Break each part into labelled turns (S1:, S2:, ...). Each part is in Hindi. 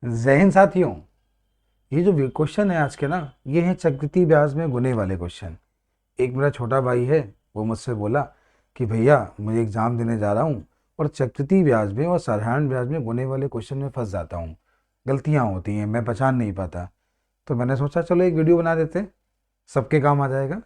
S1: जय हिंद साथियों। ये जो क्वेश्चन है आज के ना, ये है चक्रवृद्धि ब्याज में गुने वाले क्वेश्चन। एक मेरा छोटा भाई है, वो मुझसे बोला कि भैया मुझे एग्ज़ाम देने जा रहा हूँ और चक्रवृद्धि ब्याज में और साधारण ब्याज में गुने वाले क्वेश्चन में फंस जाता हूँ। गलतियाँ होती हैं, मैं पहचान नहीं पाता। तो मैंने सोचा चलो एक वीडियो बना देते हैं, सबके काम आ जाएगा।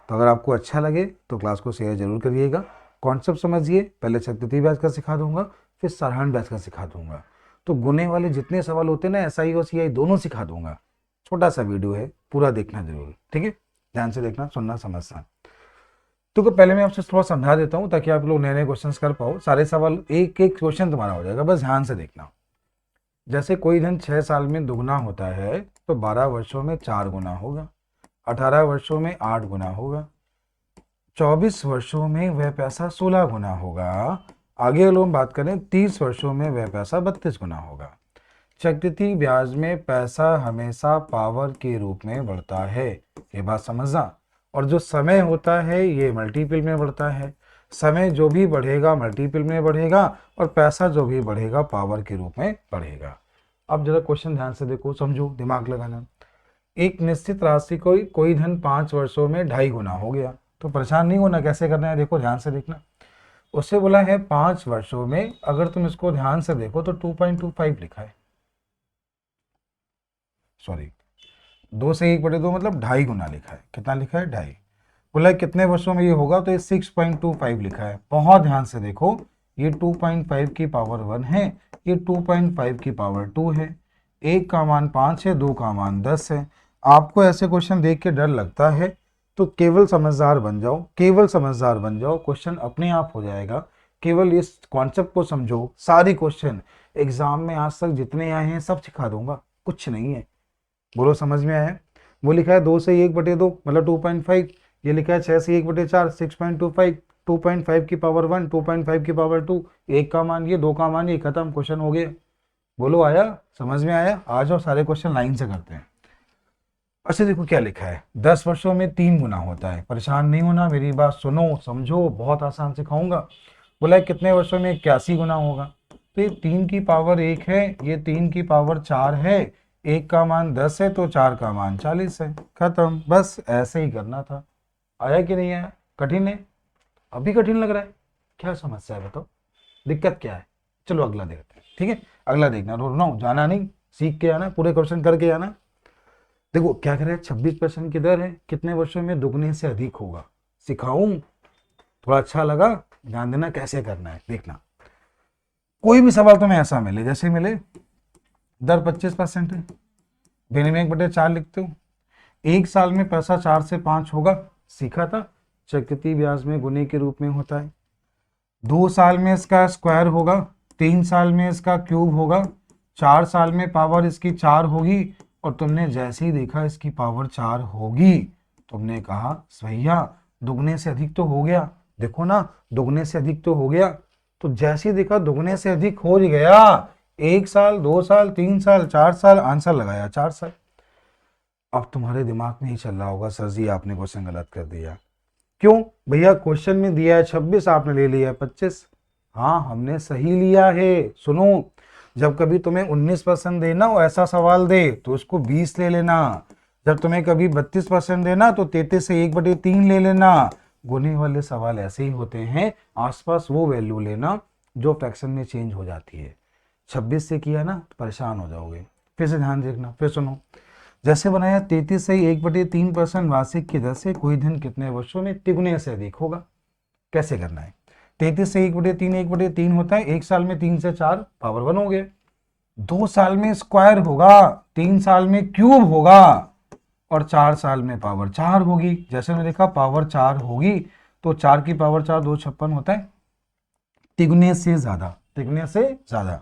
S1: तो अगर आपको अच्छा लगे तो क्लास को शेयर जरूर करिएगा। कॉन्सेप्ट समझिए, पहले चक्रवृद्धि ब्याज का सिखा दूंगा, फिर साधारण ब्याज का सिखा दूंगा। तो गुने वाले जितने सवाल होते हैं ना, एसआई और सीआई दोनों सिखा दूंगा। छोटा सा वीडियो है, पूरा देखना जरूर, ठीक है। ध्यान से देखना, सुनना, समझना। तो पहले मैं आपसे थोड़ा समझा देता हूँ ताकि आप लोग नए नए क्वेश्चन कर पाओ। सारे सवाल एक एक क्वेश्चन तुम्हारा हो जाएगा, बस ध्यान से देखना। जैसे कोई धन 6 साल में दुगना होता है तो 12 वर्षों में 4 गुना होगा, 18 वर्षों में 8 गुना होगा, 24 वर्षों में वह पैसा 16 गुना होगा। आगे अगर हम बात करें 30 वर्षों में वह पैसा 32 गुना होगा। चक्रवृद्धि ब्याज में पैसा हमेशा पावर के रूप में बढ़ता है, ये बात समझना। और जो समय होता है ये मल्टीपल में बढ़ता है। समय जो भी बढ़ेगा मल्टीपल में बढ़ेगा और पैसा जो भी बढ़ेगा पावर के रूप में बढ़ेगा। अब जरा क्वेश्चन ध्यान से देखो, समझो, दिमाग लगाना। एक निश्चित राशि कोई धन 5 वर्षों में 2.5 गुना हो गया। तो परेशान नहीं होना, कैसे करना है देखो, ध्यान से देखना। उससे बोला है 5 वर्षों में, अगर तुम इसको ध्यान से देखो तो 2.25 लिखा है, सॉरी 2 से 1/2 मतलब 2.5 गुना लिखा है। कितना लिखा है? 2.5। बोला है कितने वर्षों में ये होगा, तो ये 6.25 लिखा है। बहुत ध्यान से देखो, ये 2.5 की पावर 1 है, ये 2.5 की पावर 2 है। एक का मान 5 है, दो का मान 10 है। आपको ऐसे क्वेश्चन देख के डर लगता है तो केवल समझदार बन जाओ, केवल समझदार बन जाओ, क्वेश्चन अपने आप हो जाएगा। केवल इस कॉन्सेप्ट को समझो। सारे क्वेश्चन एग्जाम में आज तक जितने आए हैं सब सिखा दूंगा, कुछ नहीं है। बोलो समझ में आया? वो लिखा है 2 से 1/2 मतलब 2.5। ये लिखा है 6 से 1/4 6.25। 2.5 की पावर 1, 2.5 की पावर 2, एक का मान ये, दो का मान ये, खत्म, क्वेश्चन हो गया। बोलो आया? समझ में आया? आ जाओ, सारे क्वेश्चन लाइन से करते हैं। अच्छा देखो क्या लिखा है, 10 वर्षों में 3 गुना होता है। परेशान नहीं होना, मेरी बात सुनो समझो, बहुत आसान सिखाऊंगा। बोला है कितने वर्षों में 81 गुना होगा। तो ये 3 की पावर 1 है, ये 3 की पावर 4 है। एक का मान 10 है तो 4 का मान 40 है, खत्म। बस ऐसे ही करना था। आया कि नहीं आया? कठिन है? अभी कठिन लग रहा है? क्या समस्या है बताओ, दिक्कत क्या है? चलो अगला देखते हैं, ठीक है। अगला देखना, रोना जाना नहीं, सीख के आना, पूरे क्वेश्चन करके आना। देखो क्या कह रहा है, 26% की दर है, कितने वर्षों में दुगने से अधिक होगा। सिखाऊं? थोड़ा अच्छा लगा? ध्यान देना कैसे करना है, देखना। कोई भी सवाल तुम्हें ऐसा मिले, जैसे मिले दर 25% है, विनिमय 1/4 लिखते हो, एक साल में पैसा 4 से 5 होगा, सीखा था। चक्रवृद्धि ब्याज में गुने के रूप में होता है। 2 साल में इसका स्क्वायर होगा, 3 साल में इसका क्यूब होगा, 4 साल में पावर इसकी 4 होगी। और तुमने जैसे ही देखा इसकी पावर 4 होगी, तुमने कहा भैया दुगने से अधिक तो हो गया। देखो ना, दुगने से अधिक तो हो गया। तो जैसे ही देखा दुगने से अधिक हो ही गया, 1 साल, 2 साल, 3 साल, 4 साल, आंसर लगाया 4 साल। अब तुम्हारे दिमाग में ही चल रहा होगा सर जी आपने क्वेश्चन गलत कर दिया। क्यों भैया? क्वेश्चन में दिया है 26, आपने ले लिया है 25। हाँ हमने सही लिया है। सुनो, जब कभी तुम्हें 19% देना हो ऐसा सवाल दे तो उसको 20 ले लेना। जब तुम्हें कभी 32% देना तो 33 से 1/3 ले लेना। गुने वाले सवाल ऐसे ही होते हैं, आसपास वो वैल्यू लेना जो फ्रैक्शन में चेंज हो जाती है। 26 से किया ना तो परेशान हो जाओगे। फिर से ध्यान देखना, फिर सुनो। जैसे बनाया 33 से 1/3% वार्षिक की दर से कोई धन कितने वर्षों में तिगुने से अधिक होगा। कैसे करना है? 33 से 1/3 1/3 होता है, एक साल में 3 से 4 पावर 1 हो गए। 2 साल में स्क्वायर होगा, 3 साल में क्यूब होगा और 4 साल में पावर 4 होगी। जैसे मैंने देखा पावर 4 होगी तो 4 की पावर 4 256 होता है, तिगुने से ज्यादा, तिगुने से ज्यादा।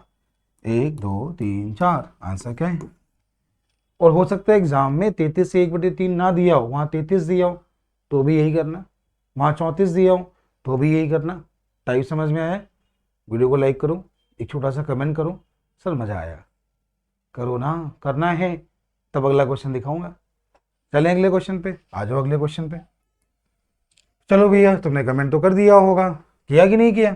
S1: 1 2 3 4 आंसर क्या है? और हो सकता है एग्जाम में 33 से 1/3 ना दिया हो, वहां 33 दिया हो तो भी यही करना, वहां 34 दिया हो तो भी यही करना। टाइप समझ में आया? वीडियो को लाइक करो, एक छोटा सा कमेंट करो, सर मजा आया। करो ना, करना है तब अगला क्वेश्चन दिखाऊंगा। चलें अगले क्वेश्चन पे, आ जाओ अगले क्वेश्चन पे। चलो भैया तुमने कमेंट तो कर दिया होगा, किया कि नहीं किया?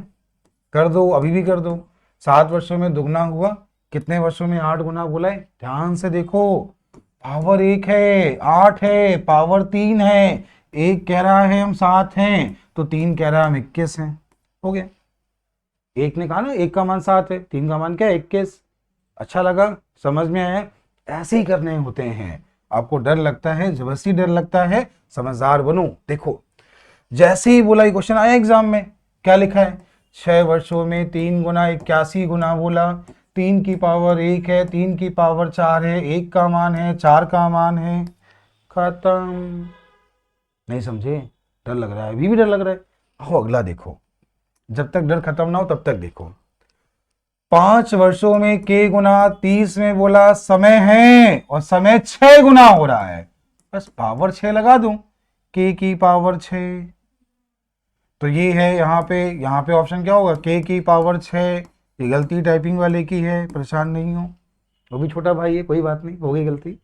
S1: कर दो, अभी भी कर दो। 7 वर्षों में दुगना हुआ कितने वर्षों में 8 गुना बोला है, ध्यान से देखो, पावर 1 है, 8 है, पावर 3 है, एक कह रहा है हम 7 हैं, तो 3 कह रहा है हम 21 हैं। हो गया, एक ने कहा ना एक का मान 7 है, 3 का मान क्या है 21। अच्छा लगा, समझ में आया? ऐसे ही करने होते हैं। आपको डर लगता है, जबरदस्ती डर लगता है, समझदार बनो। देखो जैसे ही बोला ये क्वेश्चन आया एग्जाम में, क्या लिखा है, 6 वर्षों में 3 गुना 81 गुना बोला, 3 की पावर 1 है, 3 की पावर 4 है, 1 का मान है, 4 का मान है, खत्म। नहीं समझे? डर लग रहा है, अभी भी डर लग रहा है। आओ अगला देखो, जब तक डर खत्म ना हो तब तक देखो। 5 वर्षों में के गुना 30 में बोला समय है, और समय 6 गुना हो रहा है, बस पावर 6 लगा दूं, के की पावर 6। तो ये है यहाँ पे ऑप्शन क्या होगा, के की पावर 6। ये गलती टाइपिंग वाले की है, परेशान नहीं हो, वो भी छोटा भाई है, कोई बात नहीं, हो गई गलती।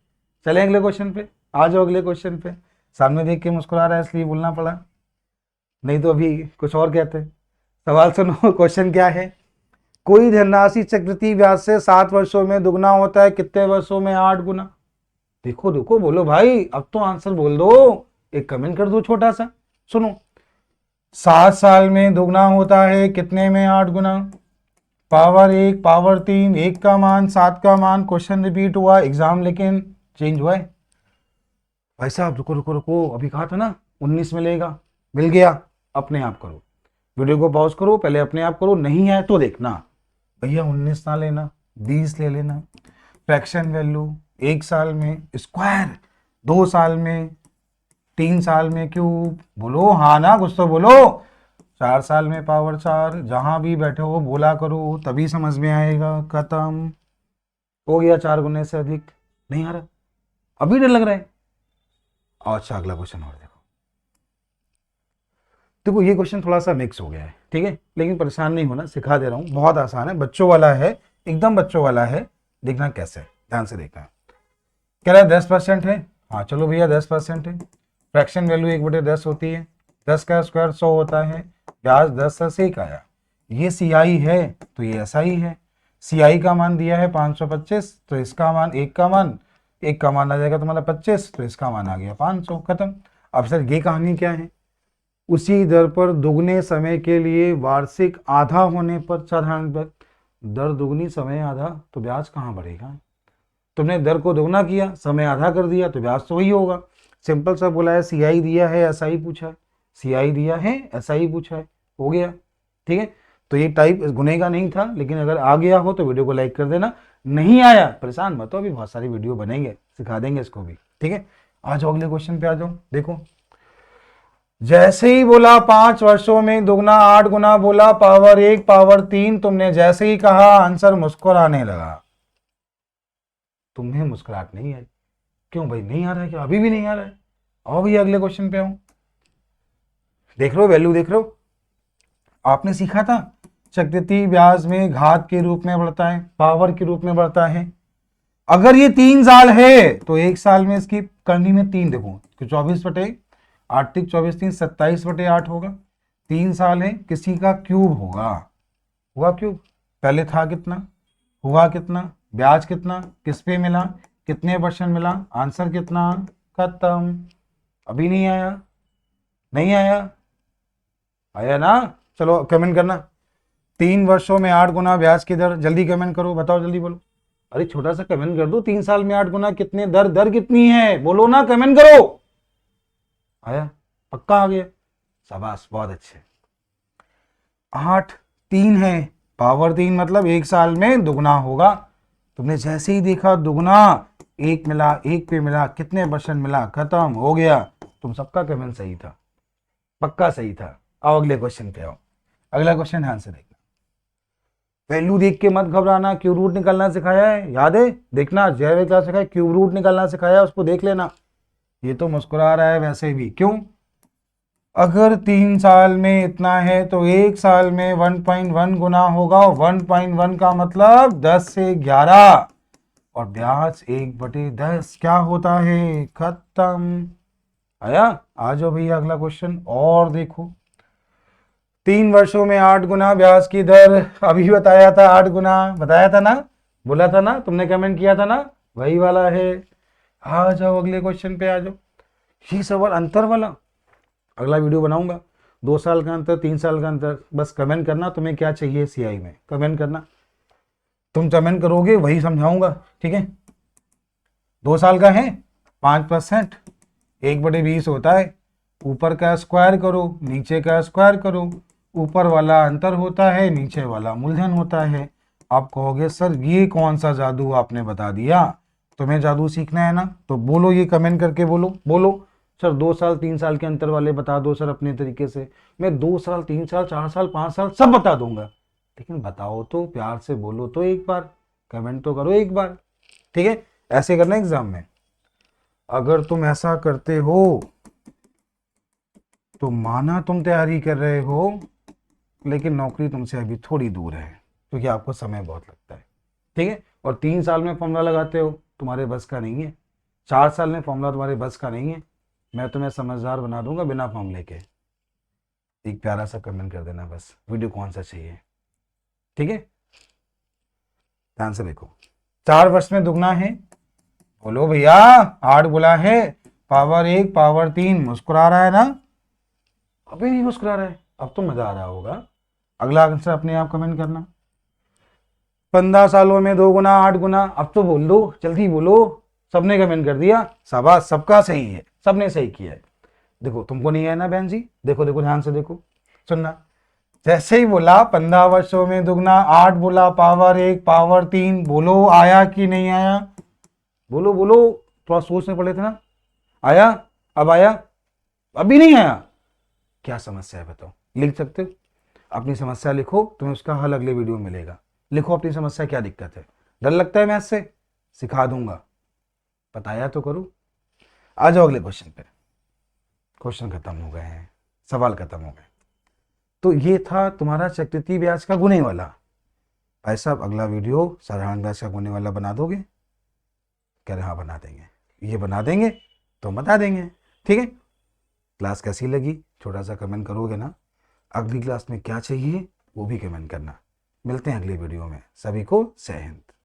S1: चले अगले क्वेश्चन पे, आ जाओ अगले क्वेश्चन पे। सामने देख के मुस्कुरा रहा है इसलिए बोलना पड़ा, नहीं तो अभी कुछ और कहते। सवाल सुनो, क्वेश्चन क्या है, कोई धनराशि चक्रवृद्धि ब्याज से 7 वर्षों में दुगना होता है, कितने वर्षों में 8 गुना। देखो देखो बोलो भाई, अब तो आंसर बोल दो, एक कमेंट कर दो छोटा सा। सुनो, 7 साल में दुगना होता है, कितने में 8 गुना, पावर 1, पावर 3, 1 का मान, 7 का मान, क्वेश्चन रिपीट हुआ, एग्जाम लेकिन चेंज हुआ है। भाई साहब रुको रुको रुको, अभी कहा था ना 19 मिलेगा, मिल गया, अपने आप करो, वीडियो को पॉज करो, पहले अपने आप करो, नहीं है तो देखना। भैया 19 ना लेना, 20 ले लेना। फ्रैक्शन वैल्यू 1 साल में स्क्वायर, 2 साल में, 3 साल में क्यूब, बोलो हाँ ना, कुछ तो बोलो। 4 साल में पावर 4, जहां भी बैठे हो बोला करो, तभी समझ में आएगा। खत्म हो गया, 4 गुने से अधिक नहीं आ रहा, अभी डर लग रहा है। अच्छा अगला क्वेश्चन और देखो, देखो ये क्वेश्चन थोड़ा सा मिक्स हो गया है, ठीक है, लेकिन परेशान नहीं होना, सिखा दे रहा हूँ, बहुत आसान है, बच्चों वाला है, एकदम बच्चों वाला है, देखना कैसे, ध्यान से देखना। कह रहा है 10% है, हाँ चलो भैया 10% है, फ्रैक्शन वैल्यू 1/10 होती है, 10 का स्क्वायर 100 होता है, ब्याज 10 से सेक आया, ये CI है तो ये SI है, CI का मान दिया है 525, तो इसका मान एक का मान आ जाएगा तुम्हारा 25, तो इसका मान आ गया 500, खत्म। अब सर ये कहानी क्या है, उसी दर पर दुगने समय के लिए वार्षिक आधा होने पर, साधारण पर दर दुगनी समय आधा, तो ब्याज कहाँ बढ़ेगा। तुमने दर को दोगुना किया, समय आधा कर दिया, तो ब्याज तो वही होगा। सिंपल सा बोला है, CI दिया है SI पूछा है, CI दिया है SI पूछा है, हो गया, ठीक है। तो ये टाइप गुने का नहीं था, लेकिन अगर आ गया हो तो वीडियो को लाइक कर देना, नहीं आया परेशान मत हो, अभी बहुत सारी वीडियो बनेंगे, सिखा देंगे इसको भी, ठीक है। आ जाओ अगले क्वेश्चन पे आ जाओ, देखो जैसे ही बोला 5 वर्षों में दुगना 8 गुना बोला, पावर 1, पावर 3, तुमने जैसे ही कहा आंसर मुस्कुराने लगा। तुम्हें मुस्कुराहट नहीं आई, क्यों भाई, नहीं आ रहा है क्या, अभी भी नहीं आ रहा है? आओ भैया अगले क्वेश्चन पे आओ, देख रहे हो वैल्यू, देख रहे हो, आपने सीखा था चक्रवृद्धि ब्याज में घात के रूप में बढ़ता है, पावर के रूप में बढ़ता है। अगर ये 3 साल है तो 1 साल में इसकी करनी में 3, देखो 24/8, 24 3 27/8 होगा, 3 साल है, किसी का क्यूब होगा, हुआ क्यूब, पहले था कितना, हुआ कितना, ब्याज कितना, किस पे मिला, कितने % मिला, आंसर कितना, खत्म। अभी नहीं आया, नहीं आया, आया ना, चलो कमेंट करना, 3 वर्षों में 8 गुना ब्याज की दर, जल्दी कमेंट करो, बताओ जल्दी बोलो, अरे छोटा सा कमेंट कर दो, 3 साल में 8 गुना कितने, दर कितनी है, बोलो ना, कमेंट करो। आया, पक्का आ गया, शाबाश, बहुत अच्छे। 8 3 है, पावर 3 मतलब 1 साल में दुगना होगा, तुमने जैसे ही देखा दुगना, 1 मिला, 1 पे मिला, कितने % मिला, खत्म हो गया। तुम सबका कमेंट सही था, पक्का सही था। आओ अगले क्वेश्चन पे आओ, अगला क्वेश्चन ध्यान से देखना, वैल्यू देख के मत घबराना, क्यूब रूट निकालना सिखाया है, याद है, देखना जय क्या सिखाया, क्यूब रूट निकालना सिखाया, उसको देख लेना। ये तो मुस्कुरा रहा है वैसे भी, क्यों, अगर 3 साल में इतना है तो 1 साल में 1.1 गुना होगा, 1.1 का मतलब 10 से 11, और ब्याज 1/10 क्या होता है, खत्म। आया, आ जाओ भैया अगला क्वेश्चन और देखो, 3 वर्षों में 8 गुना ब्याज की दर, अभी बताया था 8 गुना, बताया था ना, बोला था ना, तुमने कमेंट किया था ना, वही वाला है। आ जाओ अगले क्वेश्चन पे आ जाओ। ये सवाल अंतर वाला अगला वीडियो बनाऊंगा। 2 साल का अंतर, 3 साल का अंतर, बस कमेंट करना तुम्हें क्या चाहिए सीआई में, कमेंट करना। तुम कमेंट करोगे वही समझाऊंगा, ठीक है। 2 साल का है 5%, 1/20 होता है। ऊपर का स्क्वायर करो, नीचे का स्क्वायर करो। ऊपर वाला अंतर होता है, नीचे वाला मूलधन होता है। आप कहोगे सर ये कौन सा जादू आपने बता दिया, तुम्हें जादू सीखना है ना, तो बोलो, ये कमेंट करके बोलो, बोलो सर 2 साल 3 साल के अंतर वाले बता दो सर अपने तरीके से। मैं 2 साल 3 साल 4 साल 5 साल सब बता दूंगा, लेकिन बताओ तो, प्यार से बोलो तो एक बार, कमेंट तो करो एक बार, ठीक है। ऐसे करना एग्जाम में। अगर तुम ऐसा करते हो तो माना तुम तैयारी कर रहे हो, लेकिन नौकरी तुमसे अभी थोड़ी दूर है, क्योंकि आपको समय बहुत लगता है, ठीक है। और 3 साल में फॉर्मूला लगाते हो, तुम्हारे बस का नहीं है। 4 साल में फॉर्मूला तुम्हारे बस का नहीं है। मैं तुम्हें समझदार बना दूंगा बिना फॉर्मूले के। एक प्यारा सा कमेंट कर देना बस, वीडियो कौन सा चाहिए, ठीक है। ध्यान से देखो, 4 वर्ष में दुगना है, बोलो भैया। 8 बोला है, पावर 1 पावर 3, मुस्कुरा रहा है ना, अभी नहीं मुस्कुरा रहा है, अब तो मजा आ रहा होगा। अगला आंसर अपने आप कमेंट करना। 15 सालों में 2 गुना 8 गुना, अब तो बोल दो, जल्दी बोलो। सबने कमेंट कर दिया, शाबाश, सबका सही है, सबने सही किया है। देखो तुमको नहीं है ना बहन जी, देखो देखो ध्यान से देखो, सुनना। जैसे ही बोला 15 वर्षों में दुगना, 8 बोला, पावर 1 पावर 3, बोलो आया कि नहीं आया, बोलो बोलो। थोड़ा सोचने पड़े थे ना, आया, अब आया, अभी नहीं आया, क्या समस्या है बताओ, लिख सकते हो। अपनी समस्या लिखो, तुम्हें उसका हल अगले वीडियो में मिलेगा। लिखो अपनी समस्या, क्या दिक्कत है, डर लगता है मैथ से, सिखा दूंगा, बताया तो करो। आ जाओ अगले क्वेश्चन पे। क्वेश्चन खत्म हो गए हैं, सवाल खत्म हो गए। तो ये था तुम्हारा चक्रवृद्धि ब्याज का गुने वाला। भाई साहब अगला वीडियो साधारण ब्याज का गुने वाला बना दोगे, कह रहे हाँ बना देंगे, ये बना देंगे तो बता देंगे, ठीक है। क्लास कैसी लगी छोटा सा कमेंट करोगे ना। अगली क्लास में क्या चाहिए वो भी कमेंट करना। मिलते हैं अगली वीडियो में, सभी को जय हिंद।